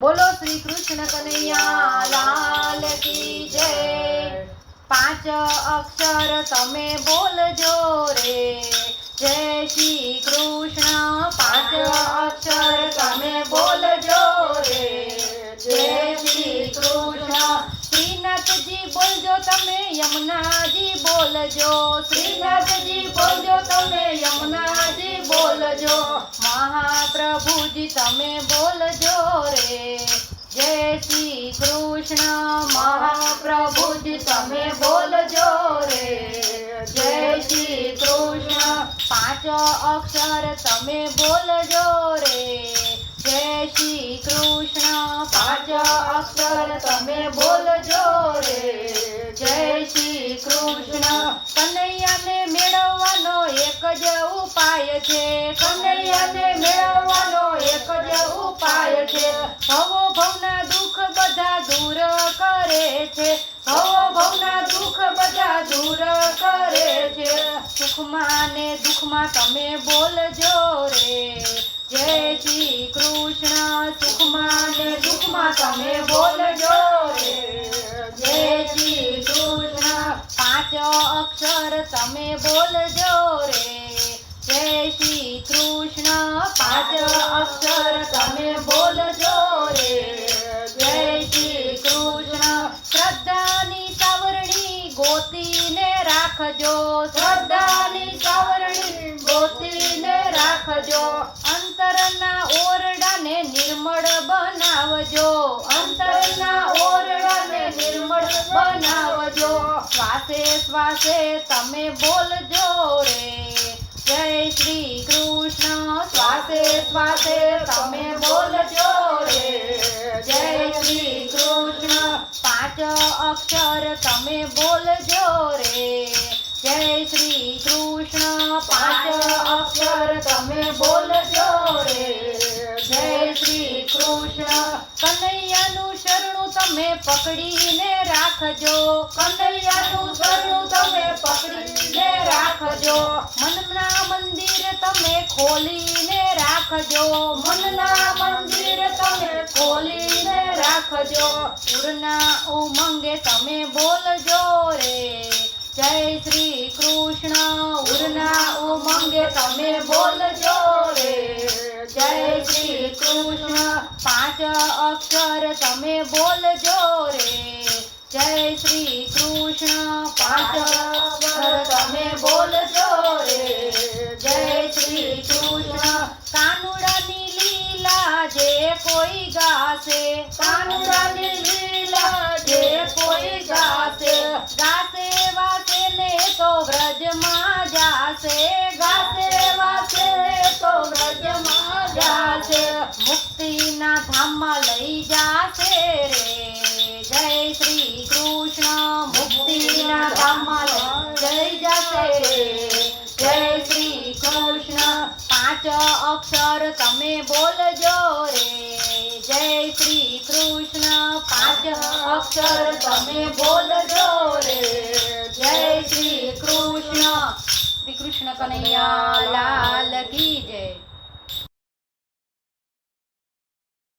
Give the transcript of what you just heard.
बोलो श्री कृष्ण कन्हैया लाल की जय। 5 अक्षर तमे बोलजो रे, जय श्री कृष्ण। 5 अक्षर तमे बोलजो रे, जय श्री कृष्ण। श्रीनाथ जी बोलजो तमे, यमुना जी बोलजो। श्रीनाथ जी बोलजो तमे, यमुना जी बोलजो। महाप्रभु जी तमे बोलजो रे, जय श्री कृष्ण। महाप्रभु जी तमे बोलजो रे, जय श्री कृष्ण। 5 अक्षर तमे बोलजो रे, जय श्री कृष्ण। 5 अक्षर तमे बोलजो रे, जय श्री कृष्ण। कन्हैयाने मेळवવાનો एक ज उपाय छे, कन्हैयाने मेळवવાનો एक ज उपाय छे। भवो भवना दुख बधा दूर करे छे, भवो भवना दुख बधा दूर करे छे। सुखमां ने दुखमां तमे बोलजो रे, जय श्री कृष्ण। सुखमां ने दुखमां तमे बोलजो रे, जय श्री कृष्ण। 5 अक्षर तमे बोलजो रे, जय श्री कृष्ण। 5 अक्षर तमे बोलजो रे, जय श्री कृष्ण। श्रद्धानी सावरणी गोतीने राखजो, श्रद्धानी सावरणी गोतीने राखजो। अंतરના ઓરડાને નિર્મળ બનાવજો, અંતરના ઓરડાને નિર્મળ બનાવજો। શ્વાસે શ્વાસે તમે બોલજો રે, जय श्री कृष्ण। श्वासे श्वासे तमे बोलजो रे, जय श्री कृष्ण। 5 अक्षर तमे बोलजो रे, जय श्री कृष्ण। 5 अक्षर तमे बोलजो रे, जय श्री कृष्ण। कन्हैयानुं शरणुं तमे पकड़ीने राखजो, कन्हैयानुं शरणुं तमे पकड़ीने राखजो। मनना मंदिर तमे खोलीने राखजो, मनना मंदिर तमे खोलीने राखजो। उरना उमंगे तमे बोलजो रे, जय श्री कृष्ण। उरना उमंगे तमे बोलजो रे, जय श्री कृष्ण। 5 अक्षर तमे बोलजो रे, जय श्री कृष्ण। 5 अक्षर तमे बोलजो रे, जय श्री कृष्ण। कानुડાની લીલા જે કોઈ ગાશે, કાનુડાની લીલા જે કોઈ ગાશે, ગાશે વાસે ને તો વ્રજમાં જાશે, ગાશે વાસે ને તો વ્રજમાં જાશે। મુક્તિના ધામમાં લઈ જાશે રે, जय श्री कृष्ण। मुक्तिना धाममां लई जाशे रे, जय श्री कृष्ण। 5 अक्षर तमे बोलजो रे, जय श्री कृष्ण। 5 अक्षर तमे बोलजो रे, जय श्री कृष्ण। श्री कृष्ण कन्हैया लाल की जय।